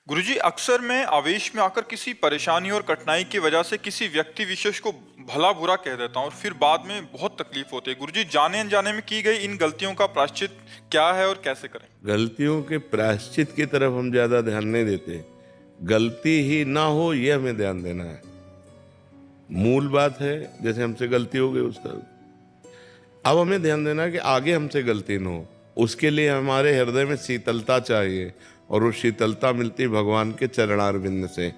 गुरुजी, अक्सर मैं आवेश में आकर किसी परेशानी और कठिनाई की वजह से किसी व्यक्ति विशेष को भला बुरा कह देता हूँ और फिर बाद में बहुत तकलीफ होती है। गुरुजी, जाने अनजाने में की गई इन गलतियों का प्रायश्चित क्या है और कैसे करें? गलतियों के प्रायश्चित की तरफ हम ज्यादा ध्यान नहीं देते। गलती ही ना हो ये हमें ध्यान देना है। मूल बात है, जैसे हमसे गलती हो गई उसका, अब हमें ध्यान देना है कि आगे हमसे गलती ना हो। उसके लिए हमारे हृदय में शीतलता चाहिए, और वो शीतलता मिलती भगवान के चरणारविंद से।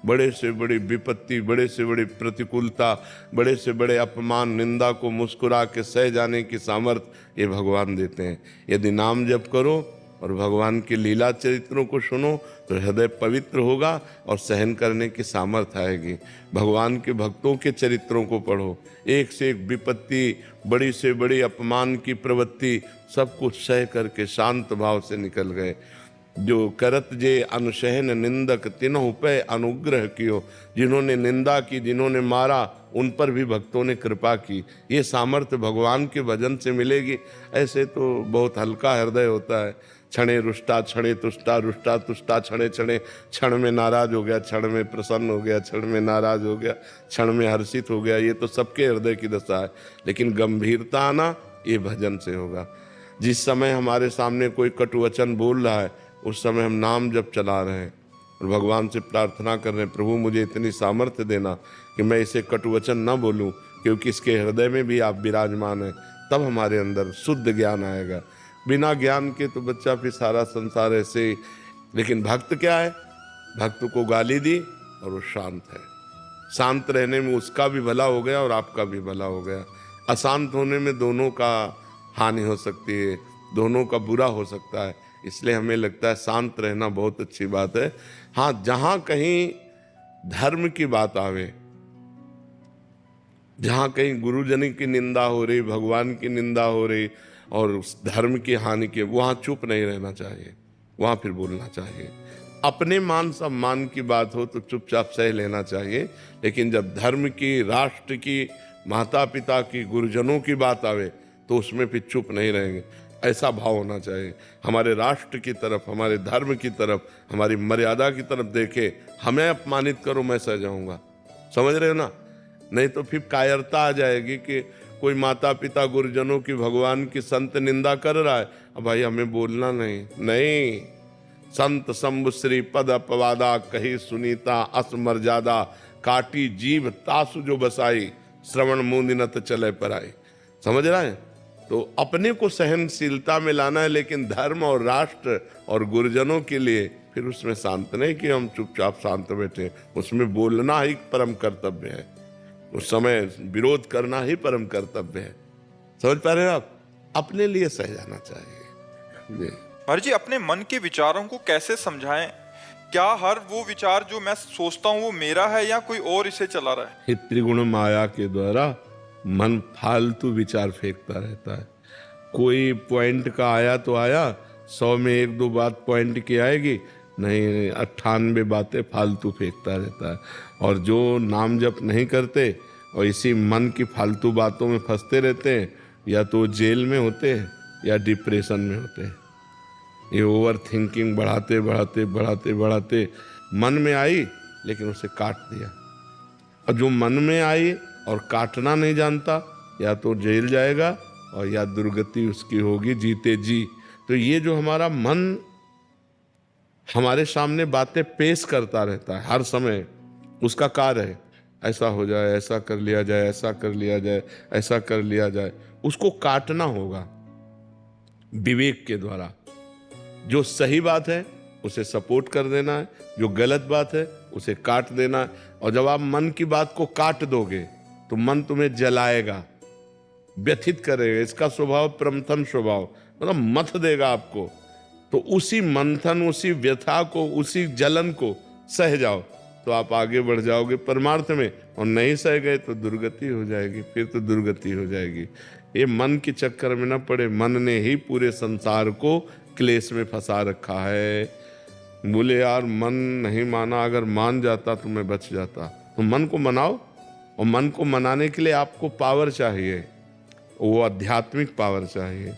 बड़े से बड़ी विपत्ति, बड़े से बड़ी प्रतिकूलता, बड़े से बड़े अपमान, निंदा को मुस्कुरा के सह जाने की सामर्थ्य ये भगवान देते हैं। यदि नाम जप करो और भगवान के लीला चरित्रों को सुनो तो हृदय पवित्र होगा और सहन करने की सामर्थ्य आएगी। भगवान के भक्तों के चरित्रों को पढ़ो, एक से एक विपत्ति, बड़ी से बड़ी अपमान की प्रवृत्ति, सब कुछ सह करके शांत भाव से निकल गए। जो करत जे अनुशहन निंदक तिन्हु पे अनुग्रह कियो, जिन्होंने निंदा की, जिन्होंने मारा, उन पर भी भक्तों ने कृपा की। ये सामर्थ्य भगवान के भजन से मिलेगी। ऐसे तो बहुत हल्का हृदय होता है। क्षणे रुष्टा क्षणे तुष्टा, रुष्टा तुष्टा क्षणे क्षणे, क्षण में नाराज हो गया, क्षण में प्रसन्न हो गया, क्षण में नाराज हो गया, क्षण में हर्षित हो गया। ये तो सबके हृदय की दशा है। लेकिन गंभीरता आना ये भजन से होगा। जिस समय हमारे सामने कोई कटुवचन बोल रहा है, उस समय हम नाम जब चला रहे हैं और भगवान से प्रार्थना कर रहे हैं, प्रभु मुझे इतनी सामर्थ्य देना कि मैं इसे कटुवचन न बोलूं, क्योंकि इसके हृदय में भी आप विराजमान हैं। तब हमारे अंदर शुद्ध ज्ञान आएगा। बिना ज्ञान के तो बच्चा फिर सारा संसार ऐसे ही। लेकिन भक्त क्या है? भक्त को गाली दी और वो शांत है। शांत रहने में उसका भी भला हो गया और आपका भी भला हो गया। अशांत होने में दोनों का हानि हो सकती है, दोनों का बुरा हो सकता है। इसलिए हमें लगता है शांत रहना बहुत अच्छी बात है। हाँ, जहाँ कहीं धर्म की बात आवे, जहाँ कहीं गुरुजन की निंदा हो रही, भगवान की निंदा हो रही और उस धर्म की हानि की, वहाँ चुप नहीं रहना चाहिए, वहाँ फिर बोलना चाहिए। अपने मान सम्मान की बात हो तो चुपचाप सह लेना चाहिए। लेकिन जब धर्म की, राष्ट्र की, माता पिता की, गुरुजनों की बात आवे तो उसमें फिर चुप नहीं रहेंगे। ऐसा भाव होना चाहिए। हमारे राष्ट्र की तरफ, हमारे धर्म की तरफ, हमारी मर्यादा की तरफ देखे। हमें अपमानित करो, मैं सह जाऊंगा। समझ रहे हो ना? नहीं तो फिर कायरता आ जाएगी कि कोई माता पिता, गुरुजनों की, भगवान की, संत निंदा कर रहा है, अब भाई हमें बोलना नहीं। संत शंभु श्री पद अपवादा, कही सुनीता असमर्यादा, काटी जीभ तासु जो बसाई, श्रवण मूंदिनत चले पराई। समझ रहा है? तो अपने को सहनशीलता में लाना है, लेकिन धर्म और राष्ट्र और गुरुजनों के लिए फिर उसमें शांत नहीं कि हम चुपचाप शांत बैठे। उसमें बोलना ही परम कर्तव्य है। उस समय विरोध करना ही परम कर्तव्य है। समझ पा रहे हो आप? अपने लिए सह जाना चाहिए। जी महाराज जी, अपने मन के विचारों को कैसे समझाएं? क्या हर वो विचार जो मैं सोचता हूँ वो मेरा है या कोई और इसे चला रहा है? ये त्रिगुण माया के द्वारा मन फालतू विचार फेंकता रहता है। कोई पॉइंट का आया तो आया, 100 में 1-2 बात पॉइंट की आएगी, नहीं 98 बातें फालतू फेंकता रहता है। और जो नाम जप नहीं करते और इसी मन की फालतू बातों में फंसते रहते हैं, या तो जेल में होते हैं या डिप्रेशन में होते हैं। ये ओवर थिंकिंग बढ़ाते बढ़ाते बढ़ाते बढ़ाते मन में आई, लेकिन उसे काट दिया। और जो मन में आई और काटना नहीं जानता, या तो जेल जाएगा और या दुर्गति उसकी होगी जीते जी। तो ये जो हमारा मन हमारे सामने बातें पेश करता रहता है हर समय, उसका कार्य है ऐसा हो जाए, ऐसा कर लिया जाए, ऐसा कर लिया जाए, ऐसा कर लिया जाए। उसको काटना होगा विवेक के द्वारा। जो सही बात है उसे सपोर्ट कर देना है, जो गलत बात है उसे काट देना है। और जब आप मन की बात को काट दोगे तो मन तुम्हें जलाएगा, व्यथित करेगा। इसका स्वभाव प्रमथन स्वभाव, मतलब मथ देगा आपको। तो उसी मंथन, उसी व्यथा को, उसी जलन को सह जाओ तो आप आगे बढ़ जाओगे परमार्थ में। और नहीं सह गए तो दुर्गति हो जाएगी, फिर तो दुर्गति हो जाएगी। ये मन के चक्कर में न पड़े। मन ने ही पूरे संसार को क्लेश में फंसा रखा है। बोले यार मन नहीं माना, अगर मान जाता तो मैं बच जाता। तो मन को मनाओ, और मन को मनाने के लिए आपको पावर चाहिए, वो आध्यात्मिक पावर चाहिए।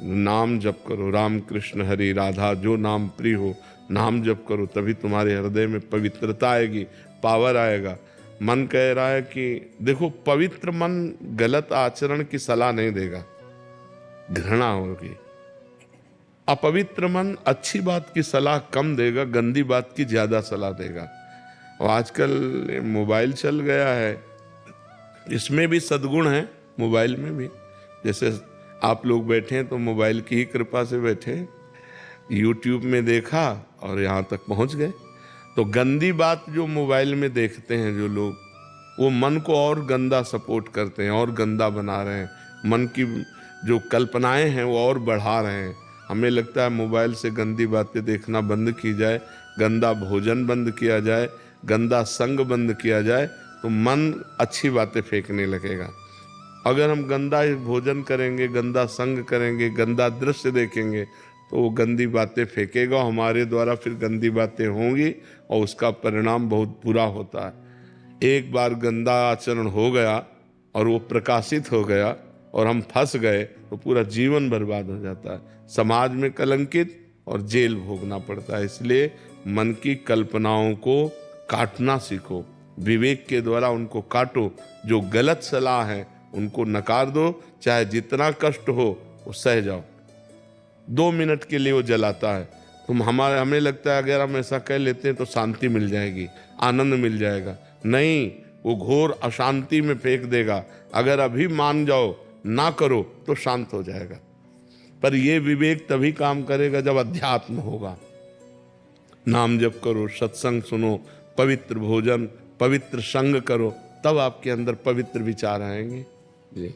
नाम जप करो, राम कृष्ण हरि राधा, जो नाम प्रिय हो नाम जप करो, तभी तुम्हारे हृदय में पवित्रता आएगी, पावर आएगा। मन कह रहा है कि देखो, पवित्र मन गलत आचरण की सलाह नहीं देगा, घृणा होगी। अपवित्र मन अच्छी बात की सलाह कम देगा, गंदी बात की ज्यादा सलाह देगा। और आजकल मोबाइल चल गया है, इसमें भी सद्गुण है, मोबाइल में भी। जैसे आप लोग बैठे हैं तो मोबाइल की ही कृपा से बैठे हैं, यूट्यूब में देखा और यहाँ तक पहुँच गए। तो गंदी बात जो मोबाइल में देखते हैं जो लोग, वो मन को और गंदा सपोर्ट करते हैं, और गंदा बना रहे हैं, मन की जो कल्पनाएं हैं वो और बढ़ा रहे हैं। हमें लगता है मोबाइल से गंदी बातें देखना बंद की जाए, गंदा भोजन बंद किया जाए, गंदा संग बंद किया जाए, तो मन अच्छी बातें फेंकने लगेगा। अगर हम गंदा भोजन करेंगे, गंदा संग करेंगे, गंदा दृश्य देखेंगे, तो वो गंदी बातें फेंकेगा, हमारे द्वारा फिर गंदी बातें होंगी और उसका परिणाम बहुत बुरा होता है। एक बार गंदा आचरण हो गया और वो प्रकाशित हो गया और हम फंस गए तो पूरा जीवन बर्बाद हो जाता है, समाज में कलंकित और जेल भोगना पड़ता है। इसलिए मन की कल्पनाओं को काटना सीखो, विवेक के द्वारा उनको काटो। जो गलत सलाह है उनको नकार दो, चाहे जितना कष्ट हो वो सह जाओ। 2 मिनट के लिए वो जलाता है, हमें लगता है अगर हम ऐसा कह लेते हैं तो शांति मिल जाएगी, आनंद मिल जाएगा। नहीं, वो घोर अशांति में फेंक देगा। अगर अभी मान जाओ, ना करो, तो शांत हो जाएगा। पर ये विवेक तभी काम करेगा जब अध्यात्म होगा। नाम जप करो, सत्संग सुनो, पवित्र भोजन, पवित्र संग करो, तब आपके अंदर पवित्र विचार आएंगे। जी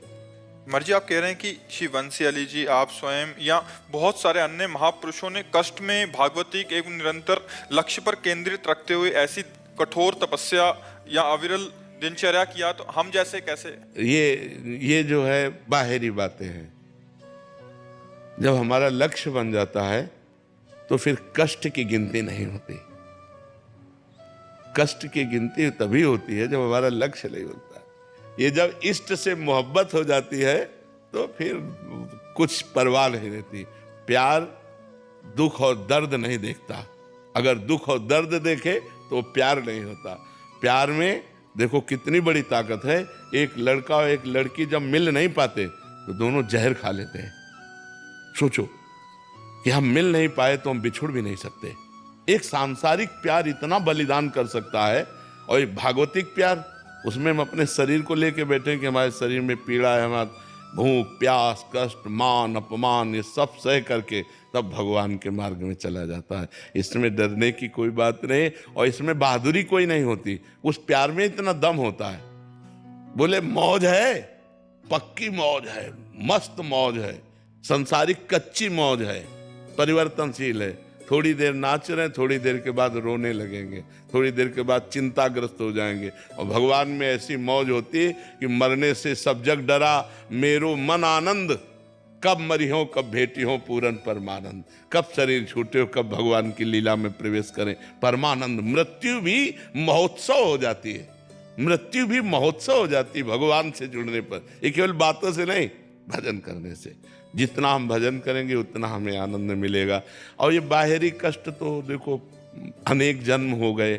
मर्जी, आप कह रहे हैं कि श्री बंसी अली जी, आप स्वयं या बहुत सारे अन्य महापुरुषों ने कष्ट में भागवती के एक निरंतर लक्ष्य पर केंद्रित रखते हुए ऐसी कठोर तपस्या या अविरल दिनचर्या किया, तो हम जैसे कैसे? ये जो है बाहरी बातें हैं। जब हमारा लक्ष्य बन जाता है तो फिर कष्ट की गिनती नहीं होती। कष्ट की गिनती तभी होती है जब हमारा लक्ष्य नहीं होता। ये जब इष्ट से मोहब्बत हो जाती है तो फिर कुछ परवाह नहीं रहती। प्यार दुख और दर्द नहीं देखता। अगर दुख और दर्द देखे तो प्यार नहीं होता। प्यार में देखो कितनी बड़ी ताकत है। एक लड़का और एक लड़की जब मिल नहीं पाते तो दोनों जहर खा लेते हैं। सोचो कि हम मिल नहीं पाए तो हम बिछुड़ भी नहीं सकते। एक सांसारिक प्यार इतना बलिदान कर सकता है, और एक भागवतिक प्यार, उसमें हम अपने शरीर को लेके बैठे कि हमारे शरीर में पीड़ा है, हमारा भूख प्यास कष्ट मान अपमान ये सब सह करके तब भगवान के मार्ग में चला जाता है। इसमें डरने की कोई बात नहीं और इसमें बहादुरी कोई नहीं होती। उस प्यार में इतना दम होता है। बोले मौज है, पक्की मौज है, मस्त मौज है, संसारिक कच्ची मौज है, परिवर्तनशील है। थोड़ी देर नाच रहे हैं, थोड़ी देर के बाद रोने लगेंगे, थोड़ी देर के बाद चिंताग्रस्त हो जाएंगे। और भगवान में ऐसी मौज होती है कि मरने से सब जग डरा, मेरो मन आनंद, कब मरी हो कब भेटी हो पूरन परमानंद। कब शरीर छूटे हो, कब भगवान की लीला में प्रवेश करें, परमानंद। मृत्यु भी महोत्सव हो जाती है, मृत्यु भी महोत्सव हो जाती है भगवान से जुड़ने पर। ये केवल बातों से नहीं, भजन करने से। जितना हम भजन करेंगे उतना हमें आनंद मिलेगा। और ये बाहरी कष्ट तो देखो अनेक जन्म हो गए,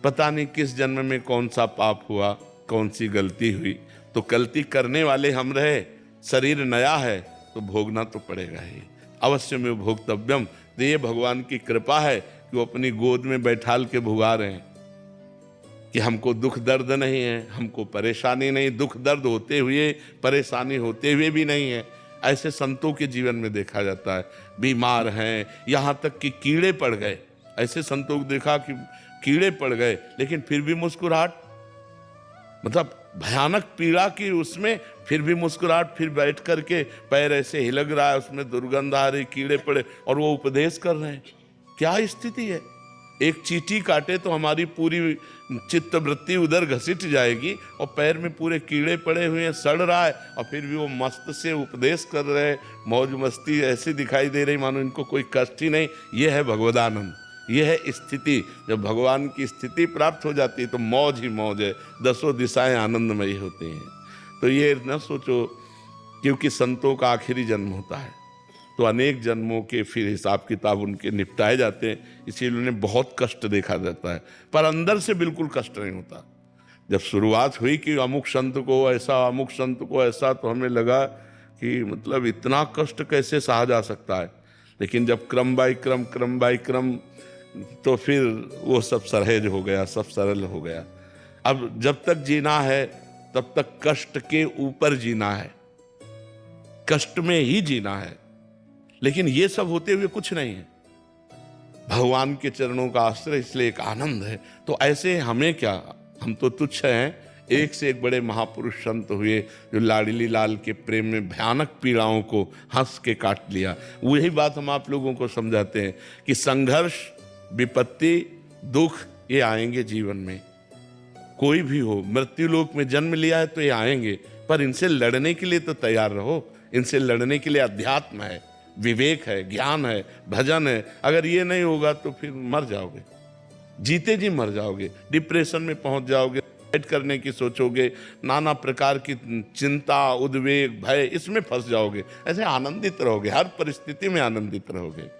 पता नहीं किस जन्म में कौन सा पाप हुआ, कौन सी गलती हुई, तो गलती करने वाले हम रहे। शरीर नया है तो भोगना तो पड़ेगा ही, अवश्य में भोक्तव्यम। तो ये भगवान की कृपा है कि वो अपनी गोद में बैठाल के भुगा रहे हैं कि हमको दुख दर्द नहीं है, हमको परेशानी नहीं। दुख दर्द होते हुए, परेशानी होते हुए भी नहीं है। ऐसे संतों के जीवन में देखा जाता है। बीमार हैं, यहाँ तक कि कीड़े पड़ गए। ऐसे संतों को देखा कि कीड़े पड़ गए लेकिन फिर भी मुस्कुराहट, मतलब भयानक पीड़ा की उसमें फिर भी मुस्कुराहट। फिर बैठ करके पैर ऐसे हिलक रहा है, उसमें दुर्गंध आ रही, कीड़े पड़े और वो उपदेश कर रहे हैं। क्या स्थिति है? एक चींटी काटे तो हमारी पूरी चित्त वृत्ति उधर घसीट जाएगी और पैर में पूरे कीड़े पड़े हुए हैं, सड़ रहा है, और फिर भी वो मस्त से उपदेश कर रहे हैं। मौज मस्ती ऐसी दिखाई दे रही मानो इनको कोई कष्ट ही नहीं। ये है भगवदानंद, ये है स्थिति। जब भगवान की स्थिति प्राप्त हो जाती है तो मौज ही मौज है, 10 दिशाएं आनंदमयी होती हैं। तो ये न सोचो, क्योंकि संतों का आखिरी जन्म होता है तो अनेक जन्मों के फिर हिसाब किताब उनके निपटाए जाते हैं, इसीलिए उन्हें बहुत कष्ट देखा जाता है, पर अंदर से बिल्कुल कष्ट नहीं होता। जब शुरुआत हुई कि अमुक संत को ऐसा, अमुक संत को ऐसा, तो हमें लगा कि मतलब इतना कष्ट कैसे सहा जा सकता है। लेकिन जब क्रम बाय क्रम तो फिर वो सब सहज हो गया, सब सरल हो गया। अब जब तक जीना है तब तक कष्ट के ऊपर जीना है, कष्ट में ही जीना है। लेकिन ये सब होते हुए कुछ नहीं है, भगवान के चरणों का आश्रय, इसलिए एक आनंद है। तो ऐसे हमें क्या, हम तो तुच्छ हैं। एक से एक बड़े महापुरुष संत हुए जो लाडली लाल के प्रेम में भयानक पीड़ाओं को हंस के काट लिया। वही बात हम आप लोगों को समझाते हैं कि संघर्ष, विपत्ति, दुख ये आएंगे जीवन में, कोई भी हो। मृत्यु लोक में जन्म लिया है तो ये आएंगे, पर इनसे लड़ने के लिए तो तैयार रहो। इनसे लड़ने के लिए अध्यात्म है, विवेक है, ज्ञान है, भजन है। अगर ये नहीं होगा तो फिर मर जाओगे, जीते जी मर जाओगे, डिप्रेशन में पहुंच जाओगे, सुसाइड करने की सोचोगे, नाना प्रकार की चिंता, उद्वेग, भय, इसमें फंस जाओगे। ऐसे आनंदित रहोगे, हर परिस्थिति में आनंदित रहोगे।